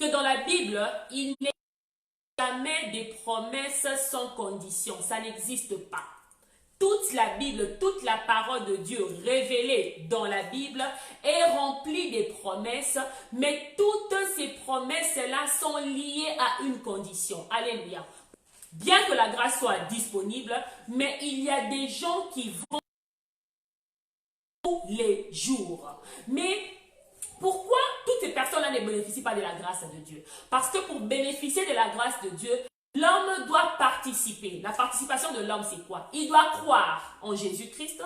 que dans la Bible, il n'est jamais des promesses sans condition. Ça n'existe pas. Toute la Bible, toute la parole de Dieu révélée dans la Bible est remplie des promesses, mais toutes ces promesses-là sont liées à une condition. Alléluia. Bien que la grâce soit disponible, mais il y a des gens qui vont tous les jours. Mais pourquoi toutes ces personnes-là ne bénéficient pas de la grâce de Dieu? Parce que pour bénéficier de la grâce de Dieu, l'homme doit participer. La participation de l'homme, c'est quoi? Il doit croire en Jésus-Christ.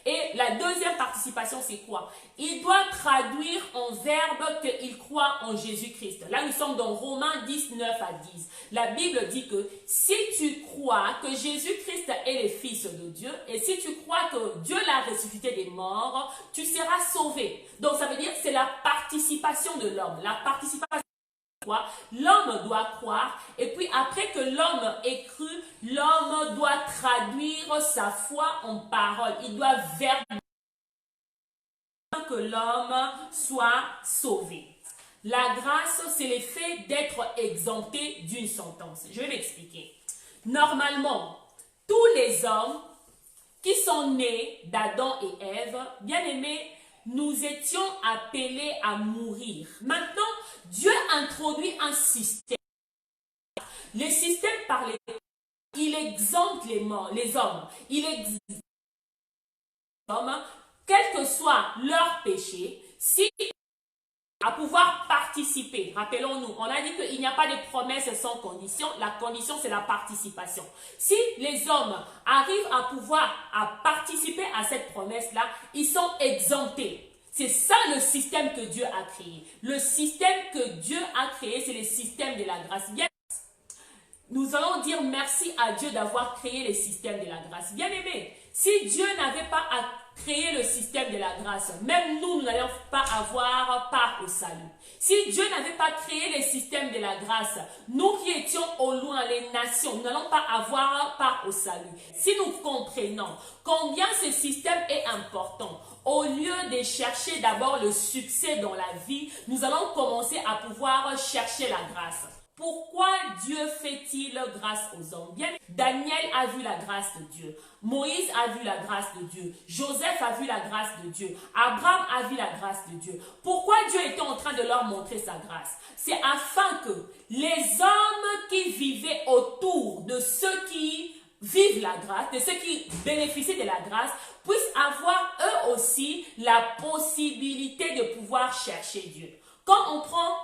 Et la deuxième participation, c'est quoi? Il doit traduire en verbe qu'il croit en Jésus-Christ. Là, nous sommes dans Romains 10, 9 à 10. La Bible dit que si tu crois que Jésus-Christ est le Fils de Dieu, et si tu crois que Dieu l'a ressuscité des morts, tu seras sauvé. Donc, ça veut dire que c'est la participation de l'homme. La participation. L'homme doit croire, et puis après que l'homme ait cru, l'homme doit traduire sa foi en parole. Il doit verbaliser que l'homme soit sauvé. La grâce, c'est le fait d'être exempté d'une sentence. Je vais m'expliquer. Normalement, tous les hommes qui sont nés d'Adam et Ève, bien aimés, nous étions appelés à mourir. Maintenant, Dieu introduit un système. Le système par lequel il exempte les hommes. Il exempte les hommes, quel que soit leur péché, si à pouvoir participer. Rappelons-nous, on a dit qu'il n'y a pas de promesse sans condition. La condition, c'est la participation. Si les hommes arrivent à participer à cette promesse-là, ils sont exemptés. C'est ça le système que Dieu a créé. Le système que Dieu a créé, c'est le système de la grâce. Bien, nous allons dire merci à Dieu d'avoir créé le système de la grâce. Bien aimé, si Dieu n'avait pas créé le système de la grâce, même nous n'allions pas avoir part au salut. Si Dieu n'avait pas créé le système de la grâce, nous qui étions au loin, les nations, nous n'allons pas avoir part au salut. Si nous comprenons combien ce système est important, au lieu de chercher d'abord le succès dans la vie, nous allons commencer à pouvoir chercher la grâce. Pourquoi Dieu fait-il grâce aux hommes? Bien, Daniel a vu la grâce de Dieu. Moïse a vu la grâce de Dieu. Joseph a vu la grâce de Dieu. Abraham a vu la grâce de Dieu. Pourquoi Dieu était en train de leur montrer sa grâce? C'est afin que les hommes qui vivaient autour de ceux qui vivent la grâce, de ceux qui bénéficient de la grâce, puissent avoir eux aussi la possibilité de pouvoir chercher Dieu. Quand on prend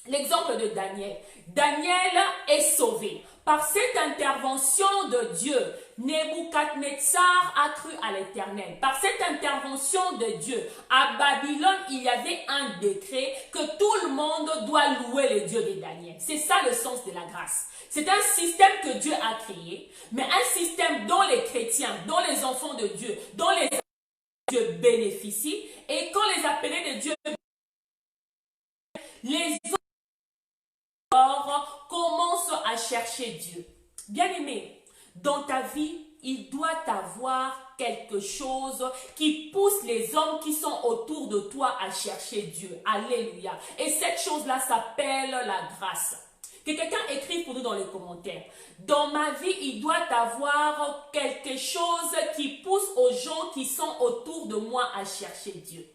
l'exemple de Daniel, Daniel est sauvé. Par cette intervention de Dieu, Nebuchadnezzar a cru à l'Éternel. Par cette intervention de Dieu, à Babylone, il y avait un décret que tout le monde doit louer le Dieu de Daniel. C'est ça le sens de la grâce. C'est un système que Dieu a créé, mais un système dont les chrétiens, dont les enfants de Dieu, dont les Dieu bénéficient. Et quand les appelés de Dieu, les commence à chercher Dieu. Bien-aimé, dans ta vie, il doit avoir quelque chose qui pousse les hommes qui sont autour de toi à chercher Dieu. Alléluia. Et cette chose-là s'appelle la grâce. Que quelqu'un écrive pour nous dans les commentaires. Dans ma vie, il doit avoir quelque chose qui pousse aux gens qui sont autour de moi à chercher Dieu.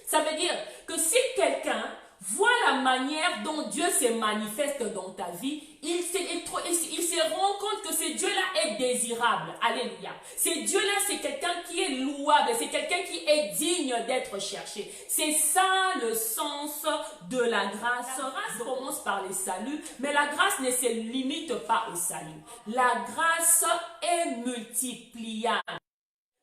Ça veut dire que si quelqu'un voit la manière dont Dieu se manifeste dans ta vie, il se rend compte que ce Dieu-là est désirable. Alléluia. Ce Dieu-là, c'est quelqu'un qui est louable, c'est quelqu'un qui est digne d'être cherché. C'est ça le sens de la grâce. La grâce commence par le salut, mais la grâce ne se limite pas au salut. La grâce est multipliable.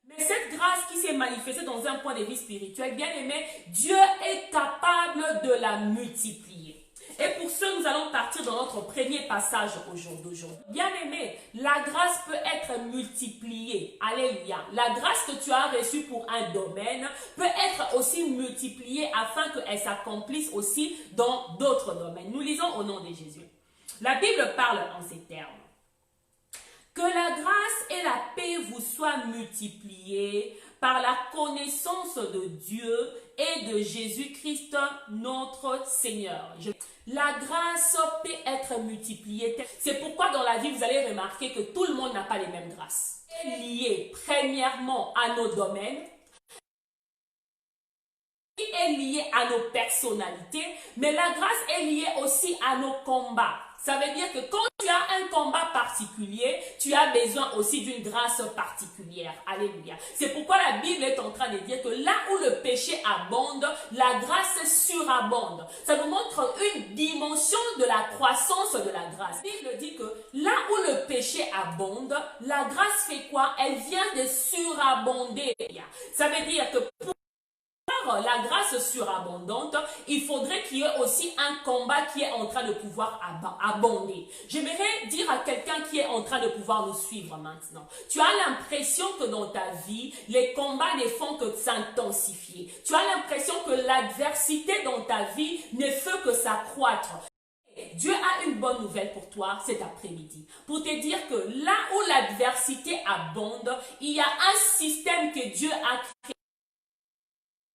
Mais cette grâce qui s'est manifestée dans un point de vue spirituel, bien aimé, Dieu est capable de la multiplier. Et pour ce, nous allons partir dans notre premier passage d'aujourd'hui. Bien aimé, la grâce peut être multipliée. Alléluia. La grâce que tu as reçue pour un domaine peut être aussi multipliée afin qu'elle s'accomplisse aussi dans d'autres domaines. Nous lisons au nom de Jésus. La Bible parle en ces termes. Que la grâce et la paix vous soient multipliées par la connaissance de Dieu et de Jésus-Christ, notre Seigneur. La grâce peut être multipliée. C'est pourquoi dans la vie, vous allez remarquer que tout le monde n'a pas les mêmes grâces. Elle est liée premièrement à nos domaines, est liée à nos personnalités, mais la grâce est liée aussi à nos combats. Ça veut dire que quand tu as un combat particulier, tu as besoin aussi d'une grâce particulière. Alléluia. C'est pourquoi la Bible est en train de dire que là où le péché abonde, la grâce surabonde. Ça nous montre une dimension de la croissance de la grâce. La Bible dit que là où le péché abonde, la grâce fait quoi? Elle vient de surabonder. Ça veut dire que pour la grâce surabondante, il faudrait qu'il y ait aussi un combat qui est en train de pouvoir abonder. J'aimerais dire à quelqu'un qui est en train de pouvoir nous suivre maintenant, tu as l'impression que dans ta vie, les combats ne font que s'intensifier. Tu as l'impression que l'adversité dans ta vie ne fait que s'accroître. Dieu a une bonne nouvelle pour toi cet après-midi, pour te dire que là où l'adversité abonde, il y a un système que Dieu a créé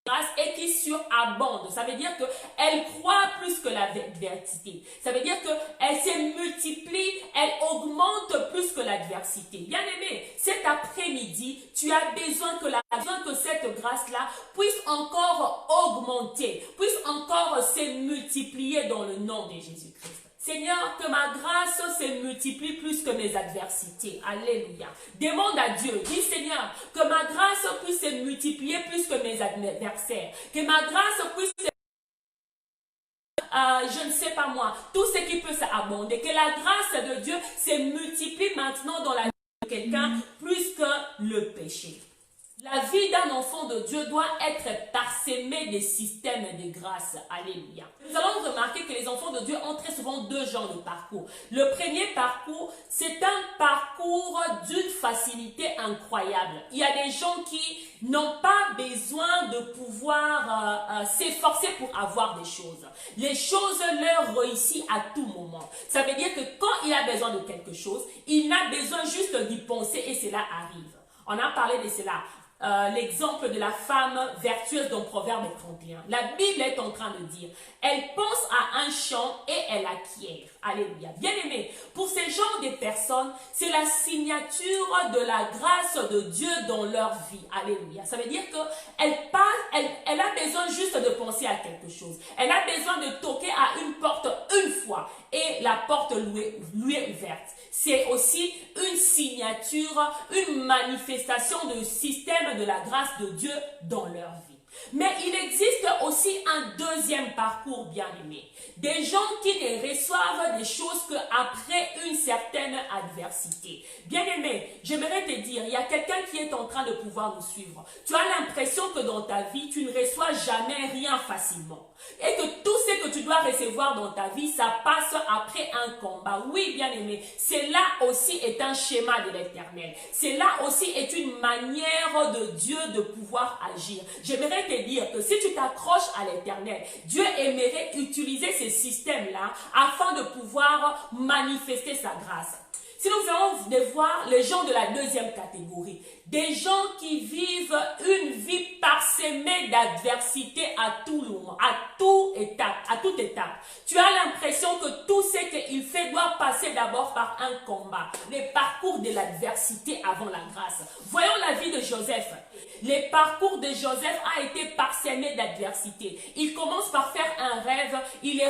grâce et qui surabonde. Ça veut dire qu'elle croît plus que l'adversité. Ça veut dire qu'elle se multiplie, elle augmente plus que l'adversité. Bien aimé, cet après-midi, tu as besoin que cette grâce-là puisse encore augmenter, puisse encore se multiplier dans le nom de Jésus-Christ. Seigneur, que ma grâce se multiplie plus que mes adversités. Alléluia. Demande à Dieu. Dis Seigneur, que ma grâce puisse se multiplier plus que mes adversaires. Que ma grâce puisse je ne sais pas moi, tout ce qui peut s'abonder. Que la grâce de Dieu se multiplie maintenant dans la vie de quelqu'un plus que le péché. La vie d'un enfant de Dieu doit être parsemée des systèmes de grâce. Alléluia. Nous allons remarquer que les enfants de Dieu ont très souvent deux genres de parcours. Le premier parcours, c'est un parcours d'une facilité incroyable. Il y a des gens qui n'ont pas besoin de pouvoir s'efforcer pour avoir des choses. Les choses leur réussissent à tout moment. Ça veut dire que quand il a besoin de quelque chose, il n'a besoin juste d'y penser et cela arrive. On a parlé de cela. L'exemple de la femme vertueuse dans Proverbe 31. La Bible est en train de dire, elle pense à un champ et elle acquiert. Alléluia. Bien aimé, pour ces genres de personnes, c'est la signature de la grâce de Dieu dans leur vie. Alléluia. Ça veut dire qu'elle a besoin juste de penser à quelque chose. Elle a besoin de toquer à une porte une fois et la porte lui est ouverte. C'est aussi une signature, une manifestation du système de la grâce de Dieu dans leur vie. Mais il existe aussi un deuxième parcours, bien aimé. Des gens qui ne reçoivent des choses qu'après une certaine adversité. Bien aimé, j'aimerais te dire, il y a quelqu'un qui est en train de pouvoir nous suivre. Tu as l'impression que dans ta vie, tu ne reçois jamais rien facilement. Et que tout ce que tu dois recevoir dans ta vie, ça passe après un combat. Oui, bien aimé, cela aussi est un schéma de l'Éternel. Cela aussi est une manière de Dieu de pouvoir agir. J'aimerais te dire que si tu t'accroches à l'Éternel, Dieu aimerait utiliser ces systèmes-là afin de pouvoir manifester sa grâce. Si nous allons voir les gens de la deuxième catégorie, des gens qui vivent une vie parsemée d'adversité à tout moment, à toute étape. Tu as l'impression que tout ce qu'il fait doit passer d'abord par un combat. Les parcours de l'adversité avant la grâce. Voyons la vie de Joseph. Les parcours de Joseph a été parsemé d'adversité. Il commence par faire un rêve, il les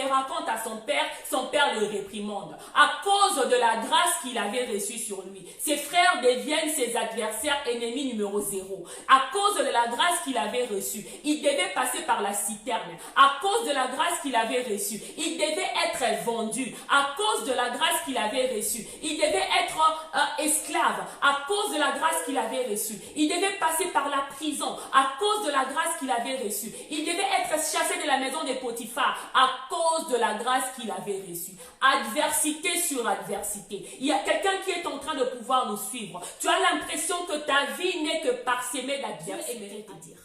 raconte à son père le réprimande. À cause de la grâce qu'il avait reçue sur lui, ses frères deviennent ses adversaires ennemis numéro 0. À cause de la grâce qu'il avait reçue, il devait passer par la citerne. À cause de la grâce qu'il avait reçue, il devait être vendu. À cause de la grâce qu'il avait reçue, il devait être esclave. À cause de la grâce qu'il avait reçue, il devait passer par la prison. À cause de la grâce qu'il avait reçue, il devait être chassé de la maison de Potiphar. À cause de la grâce qu'il avait reçue. Adversité sur adversité. Il y a quelqu'un qui est en train de pouvoir nous suivre. Tu as l'impression que ta vie n'est que parsemée d'adversité. J'aimerais te dire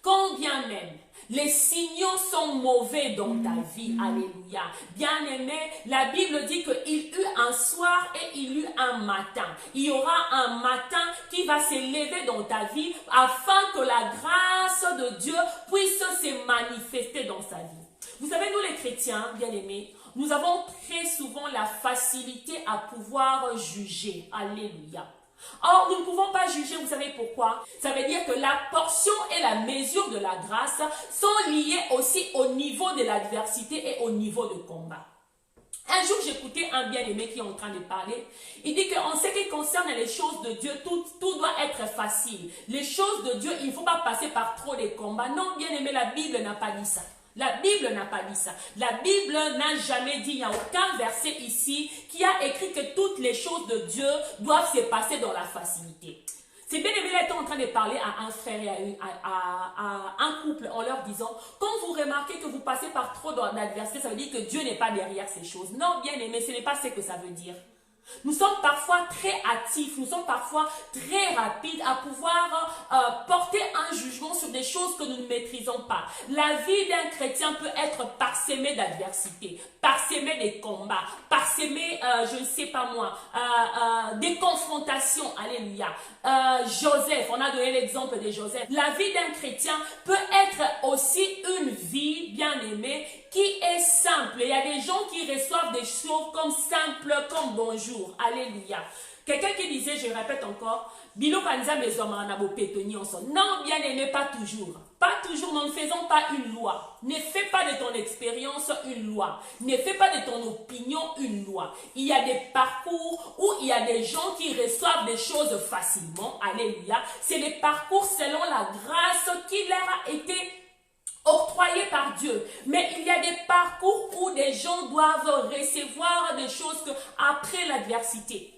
quand bien même les signaux sont mauvais dans ta vie, alléluia. Bien-aimé, la Bible dit qu'il eut un soir et il eut un matin. Il y aura un matin qui va s'élever dans ta vie afin que la grâce de Dieu puisse se manifester dans sa vie. Vous savez, nous les chrétiens, bien-aimés, nous avons très souvent la facilité à pouvoir juger. Alléluia. Or, nous ne pouvons pas juger, vous savez pourquoi? Ça veut dire que la portion et la mesure de la grâce sont liées aussi au niveau de l'adversité et au niveau de combat. Un jour, j'écoutais un bien-aimé qui est en train de parler. Il dit qu'en ce qui concerne les choses de Dieu, tout doit être facile. Les choses de Dieu, il ne faut pas passer par trop de combats. Non, bien-aimé, la Bible n'a pas dit ça. La Bible n'a pas dit ça. La Bible n'a jamais dit, il n'y a aucun verset ici qui a écrit que toutes les choses de Dieu doivent se passer dans la facilité. C'est bien aimé, là, était en train de parler à un frère et à un couple en leur disant, quand vous remarquez que vous passez par trop d'adversité, ça veut dire que Dieu n'est pas derrière ces choses. Non, bien aimé, ce n'est pas ce que ça veut dire. Nous sommes parfois très hâtifs, nous sommes parfois très rapides à pouvoir porter un jugement sur des choses que nous ne maîtrisons pas. La vie d'un chrétien peut être parsemée d'adversité, parsemée de combats, parsemée, je ne sais pas moi, des confrontations. Alléluia. Joseph, on a donné l'exemple de Joseph. La vie d'un chrétien peut être aussi une vie bien aimée qui est simple. Il y a des gens qui reçoivent des choses comme simple, comme bonjour. Alléluia. Quelqu'un qui disait, je répète encore, non, bien aimé, pas toujours. Pas toujours, nous ne faisons pas une loi. Ne fais pas de ton expérience une loi. Ne fais pas de ton opinion une loi. Il y a des parcours où il y a des gens qui reçoivent des choses facilement. Alléluia. C'est des parcours selon la grâce qui leur a été octroyé par Dieu. Mais il y a des parcours où des gens doivent recevoir des choses que après l'adversité.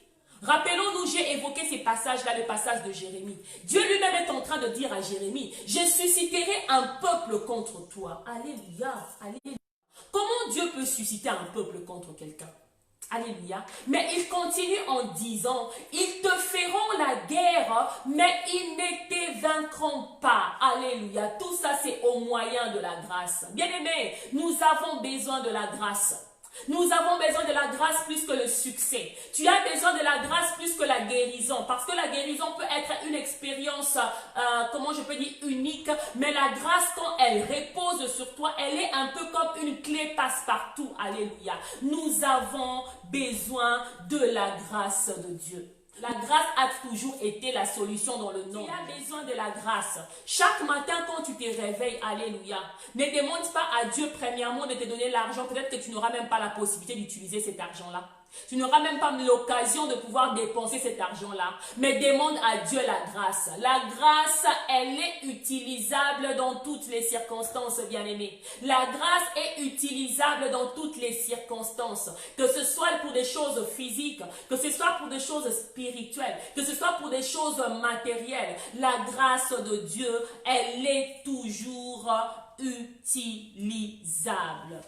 Rappelons-nous, j'ai évoqué ces passages-là, le passage de Jérémie. Dieu lui-même est en train de dire à Jérémie, je susciterai un peuple contre toi. Alléluia, alléluia. Comment Dieu peut susciter un peuple contre quelqu'un? Alléluia. Mais il continue en disant, ils te feront la guerre, mais ils ne te vaincront pas. Alléluia. Tout ça, c'est au moyen de la grâce. Bien-aimés, nous avons besoin de la grâce. Nous avons besoin de la grâce plus que le succès. Tu as besoin de la grâce plus que la guérison. Parce que la guérison peut être une expérience, comment je peux dire, unique. Mais la grâce, quand elle repose sur toi, elle est un peu comme une clé passe-partout. Alléluia. Nous avons besoin de la grâce de Dieu. La grâce a toujours été la solution dans le nom. Tu as besoin de la grâce. Chaque matin quand tu te réveilles, alléluia, ne demande pas à Dieu premièrement de te donner l'argent. Peut-être que tu n'auras même pas la possibilité d'utiliser cet argent-là. Tu n'auras même pas l'occasion de pouvoir dépenser cet argent-là. Mais demande à Dieu la grâce. La grâce, elle est utilisable dans toutes les circonstances, bien-aimés. La grâce est utilisable dans toutes les circonstances. Que ce soit pour des choses physiques, que ce soit pour des choses spirituelles, que ce soit pour des choses matérielles. La grâce de Dieu, elle est toujours utilisable.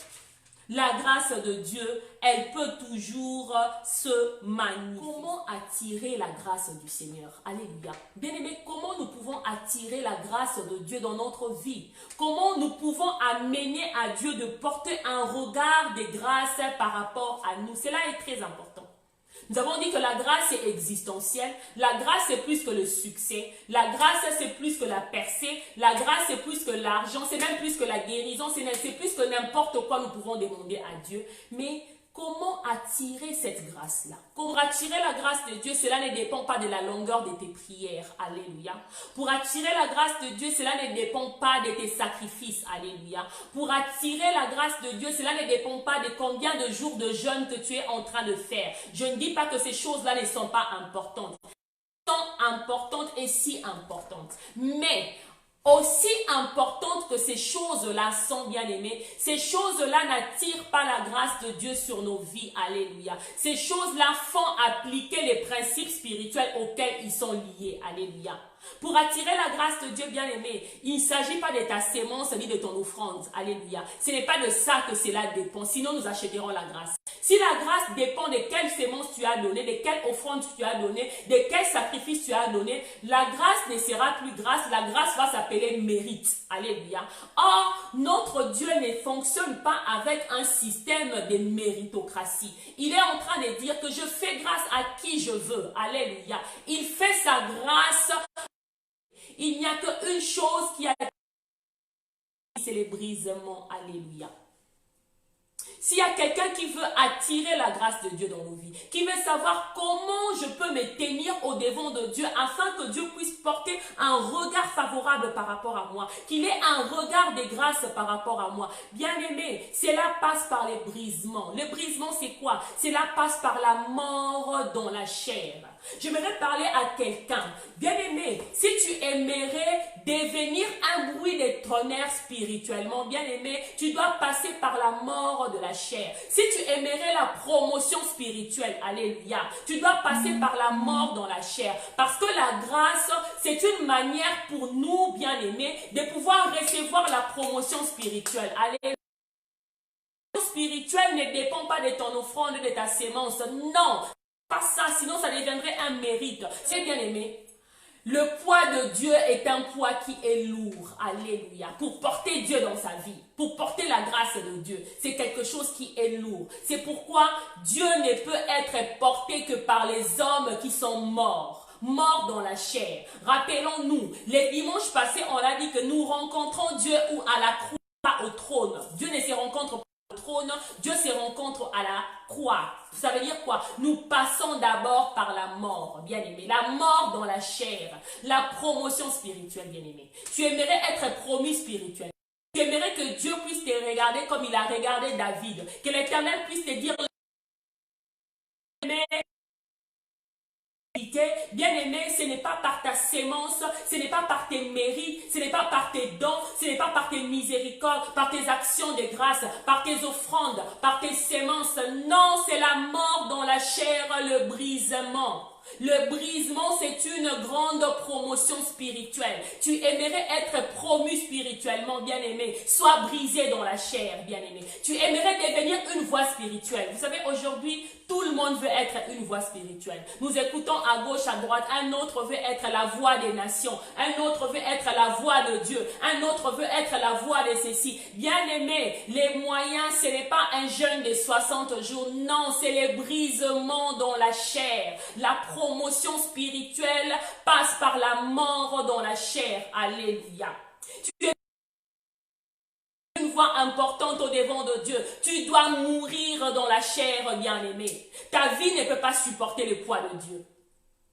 La grâce de Dieu, elle peut toujours se manifester. Comment attirer la grâce du Seigneur? Alléluia. Bien-aimés, comment nous pouvons attirer la grâce de Dieu dans notre vie? Comment nous pouvons amener à Dieu de porter un regard de grâce par rapport à nous? Cela est très important. Nous avons dit que la grâce est existentielle, la grâce c'est plus que le succès, la grâce c'est plus que la percée, la grâce c'est plus que l'argent, c'est même plus que la guérison, c'est plus que n'importe quoi nous pouvons demander à Dieu. Mais comment attirer cette grâce-là? Pour attirer la grâce de Dieu, cela ne dépend pas de la longueur de tes prières. Alléluia. Pour attirer la grâce de Dieu, cela ne dépend pas de tes sacrifices. Alléluia. Pour attirer la grâce de Dieu, cela ne dépend pas de combien de jours de jeûne que tu es en train de faire. Je ne dis pas que ces choses-là ne sont pas importantes. Elles sont importantes et si importantes. Mais aussi importantes que ces choses-là sont bien aimées, ces choses-là n'attirent pas la grâce de Dieu sur nos vies. Alléluia. Ces choses-là font appliquer les principes spirituels auxquels ils sont liés. Alléluia. Pour attirer la grâce de Dieu bien aimé, il ne s'agit pas de ta sémence ni de ton offrande. Alléluia. Ce n'est pas de ça que cela dépend. Sinon, nous achèterons la grâce. Si la grâce dépend de quelle sémence tu as donné, de quelle offrande tu as donné, de quel sacrifice tu as donné, la grâce ne sera plus grâce, la grâce va s'appeler mérite. Alléluia. Or, notre Dieu ne fonctionne pas avec un système de méritocratie. Il est en train de dire que je fais grâce à qui je veux. Alléluia. Il fait sa grâce. Il n'y a qu'une chose qui a... c'est les brisements. Alléluia. S'il y a quelqu'un qui veut attirer la grâce de Dieu dans nos vies, qui veut savoir comment je peux me tenir au devant de Dieu afin que Dieu puisse porter un regard favorable par rapport à moi, qu'il ait un regard de grâce par rapport à moi. Bien-aimé, cela passe par les brisements. Le brisement, c'est quoi? Cela passe par la mort dans la chair. J'aimerais parler à quelqu'un. Bien-aimé, si tu aimerais devenir un bruit de tonnerre spirituellement, bien-aimé, tu dois passer par la mort de la chair. Si tu aimerais la promotion spirituelle, alléluia, tu dois passer par la mort dans la chair. Parce que la grâce, c'est une manière pour nous, bien-aimés, de pouvoir recevoir la promotion spirituelle. Alléluia. Spirituel ne dépend pas de ton offrande, de ta sémence. Non, pas ça, sinon ça deviendrait un mérite. C'est bien aimé. Le poids de Dieu est un poids qui est lourd. Alléluia. Pour porter Dieu dans sa vie, pour porter la grâce de Dieu, c'est quelque chose qui est lourd. C'est pourquoi Dieu ne peut être porté que par les hommes qui sont morts. Morts dans la chair. Rappelons-nous, les dimanches passés, on a dit que nous rencontrons Dieu ou à la croix, pas au trône. Dieu ne se rencontre pas au trône, Dieu se rencontre à la croix. Ça veut dire quoi? Nous passons d'abord par la mort, bien-aimé. La mort dans la chair. La promotion spirituelle, bien-aimé. Tu aimerais être promu spirituel. Tu aimerais que Dieu puisse te regarder comme il a regardé David. Que l'Éternel puisse te dire... Bien-aimé, ce n'est pas par ta sémence, ce n'est pas par tes mérites, ce n'est pas par tes dons, ce n'est pas par tes miséricordes, par tes actions de grâce, par tes offrandes, par tes sémences. Non, c'est la mort dans la chair, le brisement. Le brisement, c'est une grande promotion spirituelle. Tu aimerais être promu spirituellement, bien-aimé. Sois brisé dans la chair, bien-aimé. Tu aimerais devenir une voix spirituelle. Vous savez, aujourd'hui, tout le monde veut être une voix spirituelle. Nous écoutons à gauche, à droite. Un autre veut être la voix des nations. Un autre veut être la voix de Dieu. Un autre veut être la voix de ceci. Bien-aimé, les moyens, ce n'est pas un jeûne de 60 jours. Non, c'est les brisements dans la chair. La promotion spirituelle passe par la mort dans la chair. Alléluia. Tu es une voix importante au devant de Dieu. Tu dois mourir dans la chair, bien-aimé. Ta vie ne peut pas supporter le poids de Dieu.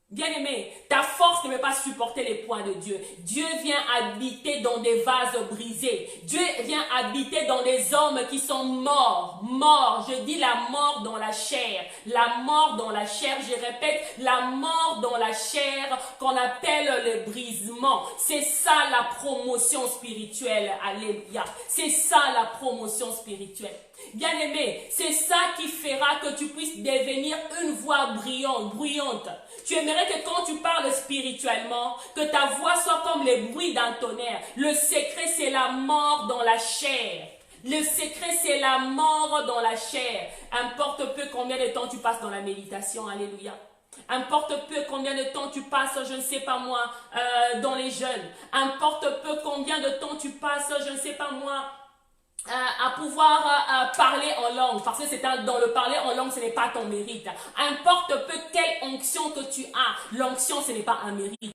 Bien-aimé, ta force ne peut pas supporter les poids de Dieu. Dieu vient habiter dans des vases brisés. Dieu vient habiter dans des hommes qui sont morts. Morts, je dis la mort dans la chair. La mort dans la chair, je répète, la mort dans la chair qu'on appelle le brisement. C'est ça la promotion spirituelle. Alléluia. C'est ça la promotion spirituelle. Bien-aimé, c'est ça qui fera que tu puisses devenir une voix bruyante. Tu aimerais que quand tu parles spirituellement, que ta voix soit comme le bruit d'un tonnerre. Le secret, c'est la mort dans la chair. Le secret, c'est la mort dans la chair. Importe peu combien de temps tu passes dans la méditation. Alléluia. Importe peu combien de temps tu passes, je ne sais pas moi, dans les jeûnes. Importe peu combien de temps tu passes, je ne sais pas moi, à pouvoir parler en langue, parce que c'est dans le parler en langue, ce n'est pas ton mérite. Importe peu quelle onction que tu as, l'onction ce n'est pas un mérite.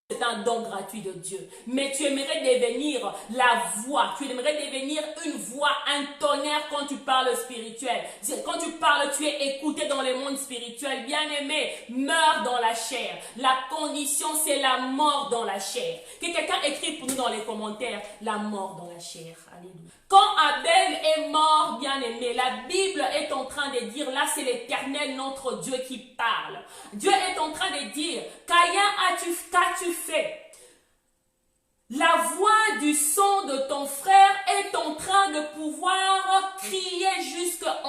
C'est un don gratuit de Dieu. Mais tu aimerais devenir la voix. Tu aimerais devenir une voix, un tonnerre quand tu parles spirituel. Quand tu parles, tu es écouté dans le monde spirituel. Bien-aimé, meurs dans la chair. La condition, c'est la mort dans la chair. Que quelqu'un écrit pour nous dans les commentaires, la mort dans la chair. Alléluia. Quand Abel est mort, bien-aimé, la Bible est en train de dire, là c'est l'Éternel, notre Dieu qui parle. Dieu est en train de dire, Caïn, qu'as-tu fait? La voix du son de ton frère est en train de pouvoir crier jusqu'à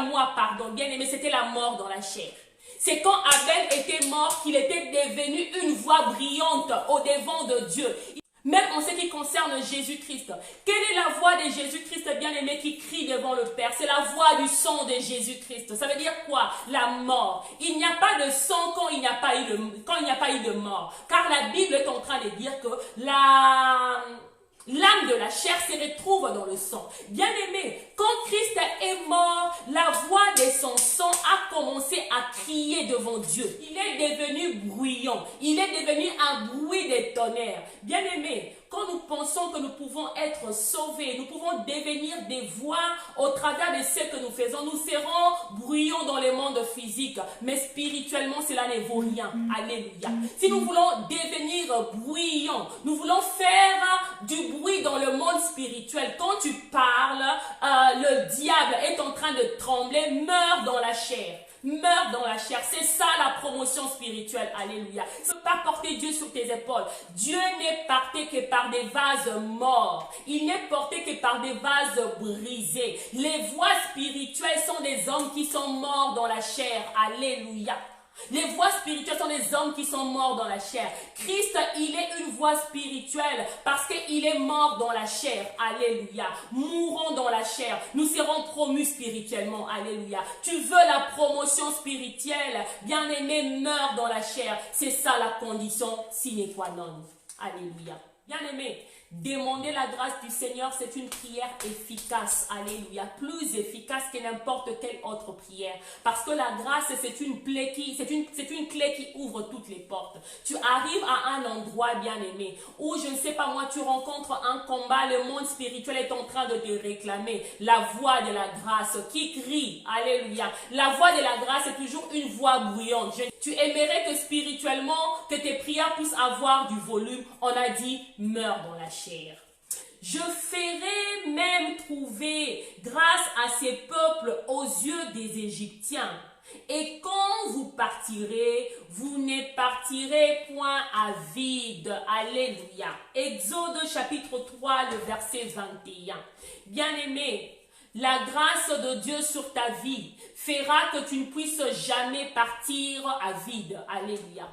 moi, pardon, bien-aimé, c'était la mort dans la chair. C'est quand Abel était mort qu'il était devenu une voix brillante au devant de Dieu. Même en ce qui concerne Jésus-Christ. Quelle est la voix de Jésus-Christ bien-aimé qui crie devant le Père? C'est la voix du sang de Jésus-Christ. Ça veut dire quoi? La mort. Il n'y a pas de sang quand il n'y a pas eu de mort. Car la Bible est en train de dire que l'âme de la chair se retrouve dans le sang. Bien-aimé, quand Christ est mort, la voix de son sang a commencé à crier devant Dieu. Il est devenu bruyant. Il est devenu un bruit de tonnerre. Bien-aimé, quand nous pensons que nous pouvons être sauvés, nous pouvons devenir des voix au travers de ce que nous faisons, nous serons bruyants dans le monde physique, mais spirituellement, cela ne vaut rien. Alléluia. Si nous voulons devenir bruyants, nous voulons faire du bruit dans le monde spirituel. Quand tu parles, le diable est en train de trembler, meurt dans la chair. Meurt dans la chair. C'est ça la promotion spirituelle. Alléluia. Tu ne peux pas porter Dieu sur tes épaules. Dieu n'est porté que par des vases morts. Il n'est porté que par des vases brisés. Les voix spirituelles sont des hommes qui sont morts dans la chair. Alléluia. Les voix spirituelles sont des hommes qui sont morts dans la chair. Christ, il est une voix spirituelle parce qu'il est mort dans la chair. Alléluia. Mourons dans la chair. Nous serons promus spirituellement. Alléluia. Tu veux la promotion spirituelle? Bien-aimé, meurs dans la chair. C'est ça la condition sine qua non. Alléluia. Bien-aimé, demander la grâce du Seigneur, c'est une prière efficace. Alléluia. Plus efficace que n'importe quelle autre prière. Parce que la grâce, c'est une clé qui ouvre toutes les portes. Tu arrives à un endroit, bien-aimé, où, je ne sais pas moi, tu rencontres un combat, le monde spirituel est en train de te réclamer la voix de la grâce qui crie. Alléluia. La voix de la grâce est toujours une voix bruyante. Tu aimerais que spirituellement, que tes prières puissent avoir du volume. On a dit, meurs dans la chair. Je ferai même trouver grâce à ces peuples aux yeux des Égyptiens. Et quand vous partirez, vous ne partirez point à vide. Alléluia. Exode chapitre 3, le verset 21. Bien-aimé, la grâce de Dieu sur ta vie fera que tu ne puisses jamais partir à vide. Alléluia.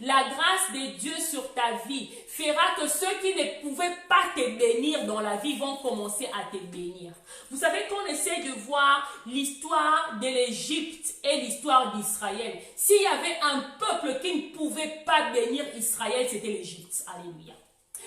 La grâce de Dieu sur ta vie fera que ceux qui ne pouvaient pas te bénir dans la vie vont commencer à te bénir. Vous savez qu'on essaie de voir l'histoire de l'Égypte et l'histoire d'Israël. S'il y avait un peuple qui ne pouvait pas bénir Israël, c'était l'Égypte. Alléluia.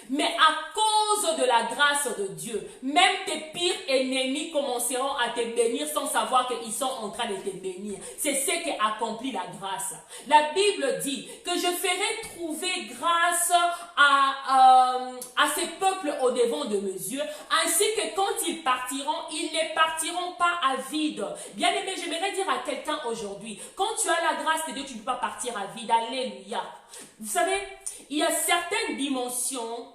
Mais à cause de la grâce de Dieu, même tes pires ennemis commenceront à te bénir sans savoir qu'ils sont en train de te bénir. C'est ce qu'accomplit la grâce. La Bible dit que je ferai trouver grâce à ces peuples au devant de mes yeux, ainsi que quand ils partiront, ils ne partiront pas à vide. Bien aimé, j'aimerais dire à quelqu'un aujourd'hui, quand tu as la grâce de Dieu, tu ne peux pas partir à vide. Alléluia. Vous savez, il y a certaines dimensions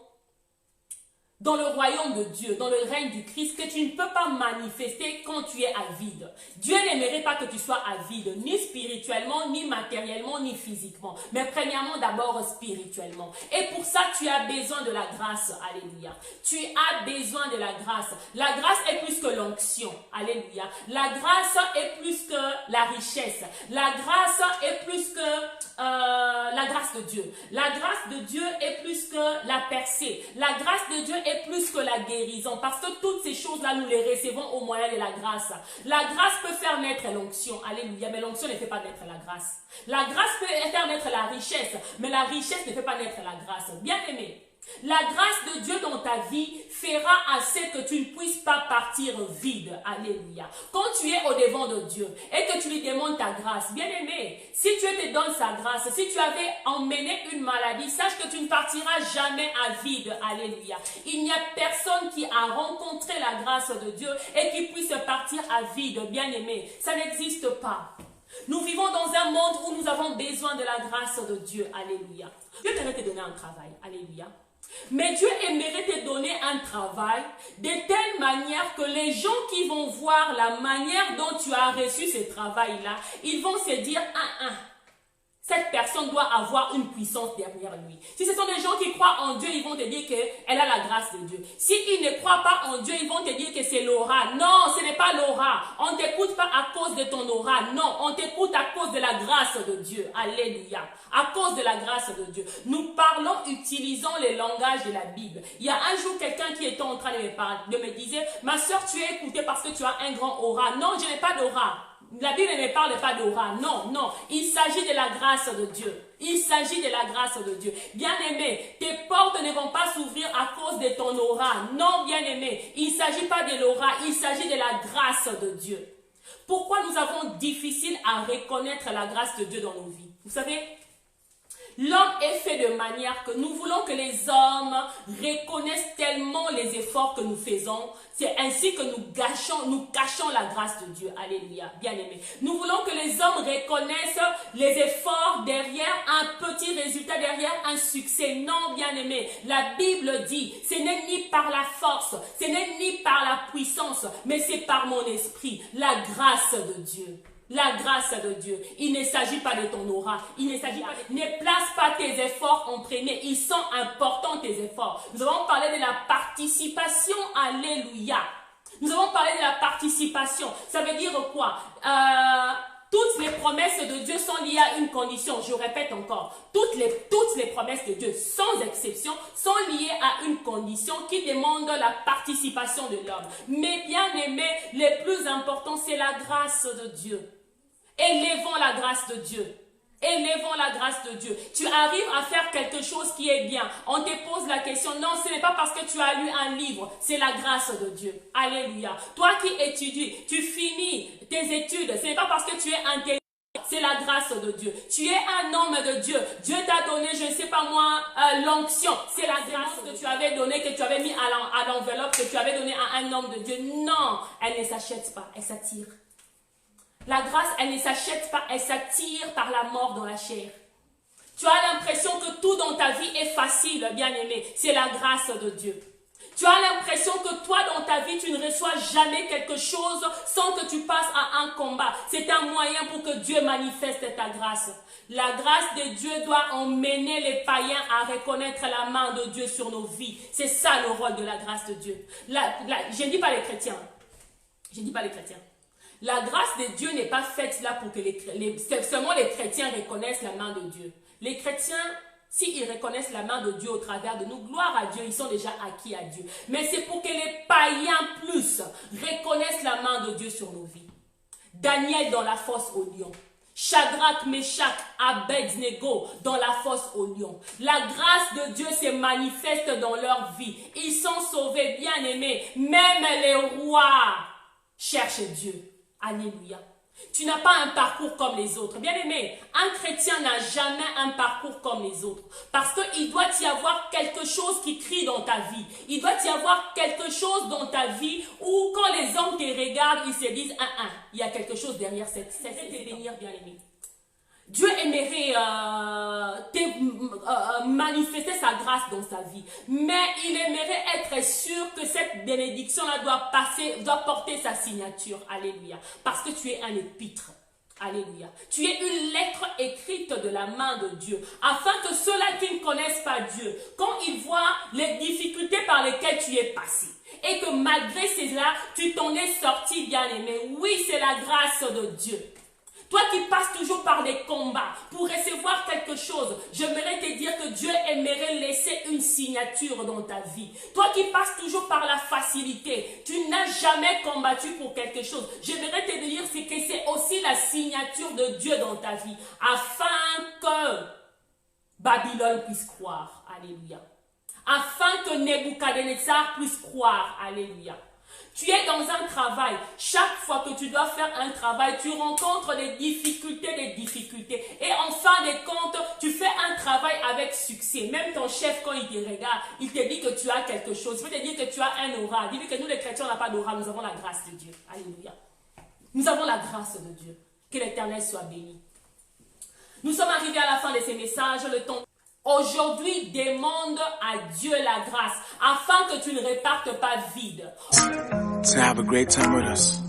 dans le royaume de Dieu, dans le règne du Christ, que tu ne peux pas manifester quand tu es à vide. Dieu n'aimerait pas que tu sois à vide, ni spirituellement, ni matériellement, ni physiquement. Mais premièrement, d'abord spirituellement. Et pour ça, tu as besoin de la grâce. Alléluia. Tu as besoin de la grâce. La grâce est plus que l'onction. Alléluia. La grâce est plus que la richesse. La grâce est plus que la grâce de Dieu. La grâce de Dieu est plus que la percée. La grâce de Dieu est plus que la guérison, parce que toutes ces choses-là, nous les recevons au moyen de la grâce. La grâce peut faire naître l'onction, alléluia, mais l'onction ne fait pas naître la grâce. La grâce peut faire naître la richesse, mais la richesse ne fait pas naître la grâce. Bien aimé, la grâce de Dieu dans ta vie fera assez que tu ne puisses pas partir vide. Alléluia. Quand tu es au devant de Dieu et que tu lui demandes ta grâce, bien aimé, si Dieu te donne sa grâce, si tu avais emmené une maladie, sache que tu ne partiras jamais à vide. Alléluia. Il n'y a personne qui a rencontré la grâce de Dieu et qui puisse partir à vide. Bien aimé, ça n'existe pas. Nous vivons dans un monde où nous avons besoin de la grâce de Dieu. Alléluia. Dieu aimerait te donner un travail. Alléluia. Mais Dieu aimerait te donner un travail de telle manière que les gens qui vont voir la manière dont tu as reçu ce travail-là, ils vont se dire, cette personne doit avoir une puissance derrière lui. Si ce sont des gens qui croient en Dieu, ils vont te dire qu'elle a la grâce de Dieu. S'ils ne croient pas en Dieu, ils vont te dire que c'est l'aura. Non, ce n'est pas l'aura. On ne t'écoute pas à cause de ton aura. Non, on t'écoute à cause de la grâce de Dieu. Alléluia. À cause de la grâce de Dieu. Nous parlons utilisant le langage de la Bible. Il y a un jour, quelqu'un qui était en train de me dire, ma soeur, tu es écoutée parce que tu as un grand aura. Non, je n'ai pas d'aura. La Bible ne parle pas d'aura, non, non. Il s'agit de la grâce de Dieu. Il s'agit de la grâce de Dieu. Bien-aimé, tes portes ne vont pas s'ouvrir à cause de ton aura. Non, bien-aimé, il ne s'agit pas de l'aura, il s'agit de la grâce de Dieu. Pourquoi nous avons difficile à reconnaître la grâce de Dieu dans nos vies? Vous savez, l'homme est fait de manière que nous voulons que les hommes reconnaissent tellement les efforts que nous faisons. C'est ainsi que nous cachons la grâce de Dieu. Alléluia, bien-aimé. Nous voulons que les hommes reconnaissent les efforts derrière un petit résultat, derrière un succès. Non, bien-aimé. La Bible dit, ce n'est ni par la force, ce n'est ni par la puissance, mais c'est par mon esprit, la grâce de Dieu. La grâce de Dieu. Il ne s'agit pas de ton aura. Il ne s'agit pas de... Ne place pas tes efforts en premier. Ils sont importants, tes efforts. Nous avons parlé de la participation. Alléluia. Nous avons parlé de la participation. Ça veut dire quoi? Toutes les promesses de Dieu sont liées à une condition. Je répète encore. Toutes les promesses de Dieu, sans exception, sont liées à une condition qui demande la participation de l'homme. Mais bien aimé, le plus important, c'est la grâce de Dieu. Élevons la grâce de Dieu. Élevons la grâce de Dieu. Tu arrives à faire quelque chose qui est bien. On te pose la question. Non, ce n'est pas parce que tu as lu un livre. C'est la grâce de Dieu. Alléluia. Toi qui étudies, tu finis tes études. Ce n'est pas parce que tu es intelligent. C'est la grâce de Dieu. Tu es un homme de Dieu. Dieu t'a donné, je ne sais pas moi, l'onction. C'est la grâce que tu avais donnée, que tu avais mis à l'enveloppe, que tu avais donnée à un homme de Dieu. Non, elle ne s'achète pas. Elle s'attire. La grâce, elle ne s'achète pas, elle s'attire par la mort dans la chair. Tu as l'impression que tout dans ta vie est facile, bien-aimé. C'est la grâce de Dieu. Tu as l'impression que toi, dans ta vie, tu ne reçois jamais quelque chose sans que tu passes à un combat. C'est un moyen pour que Dieu manifeste ta grâce. La grâce de Dieu doit emmener les païens à reconnaître la main de Dieu sur nos vies. C'est ça le rôle de la grâce de Dieu. Je ne dis pas les chrétiens. Je ne dis pas les chrétiens. La grâce de Dieu n'est pas faite là pour que seulement les chrétiens reconnaissent la main de Dieu. Les chrétiens, s'ils reconnaissent la main de Dieu au travers de nous, gloire à Dieu, ils sont déjà acquis à Dieu. Mais c'est pour que les païens plus reconnaissent la main de Dieu sur nos vies. Daniel dans la fosse au lion. Shadrach, Meshach, Abednego dans la fosse au lion. La grâce de Dieu se manifeste dans leur vie. Ils sont sauvés, bien aimés. Même les rois cherchent Dieu. Alléluia. Tu n'as pas un parcours comme les autres. Bien aimé, un chrétien n'a jamais un parcours comme les autres. Parce qu'il doit y avoir quelque chose qui crie dans ta vie. Il doit y avoir quelque chose dans ta vie où quand les hommes te regardent, ils se disent, il y a quelque chose derrière cette bénir, bien aimé. Dieu aimerait manifester sa grâce dans sa vie. Mais il aimerait être sûr que cette bénédiction-là doit porter sa signature. Alléluia. Parce que tu es un épître. Alléluia. Tu es une lettre écrite de la main de Dieu. Afin que ceux-là qui ne connaissent pas Dieu, quand ils voient les difficultés par lesquelles tu es passé, et que malgré cela, tu t'en es sorti, bien-aimé. Oui, c'est la grâce de Dieu. Toi qui passes toujours par des combats pour recevoir quelque chose, j'aimerais te dire que Dieu aimerait laisser une signature dans ta vie. Toi qui passes toujours par la facilité, tu n'as jamais combattu pour quelque chose. J'aimerais te dire que c'est aussi la signature de Dieu dans ta vie, afin que Babylone puisse croire. Alléluia. Afin que Nebuchadnezzar puisse croire. Alléluia. Tu es dans un travail. Chaque fois que tu dois faire un travail, tu rencontres des difficultés. Et en fin de compte, tu fais un travail avec succès. Même ton chef, quand il te regarde, il te dit que tu as quelque chose. Il peut te dire que tu as un aura. Dis-lui que nous, les chrétiens, on n'a pas d'aura. Nous avons la grâce de Dieu. Alléluia. Nous avons la grâce de Dieu. Que l'Éternel soit béni. Nous sommes arrivés à la fin de ces messages. Le temps. Aujourd'hui, demande à Dieu la grâce afin que tu ne repartes pas vide. To have a great time with us.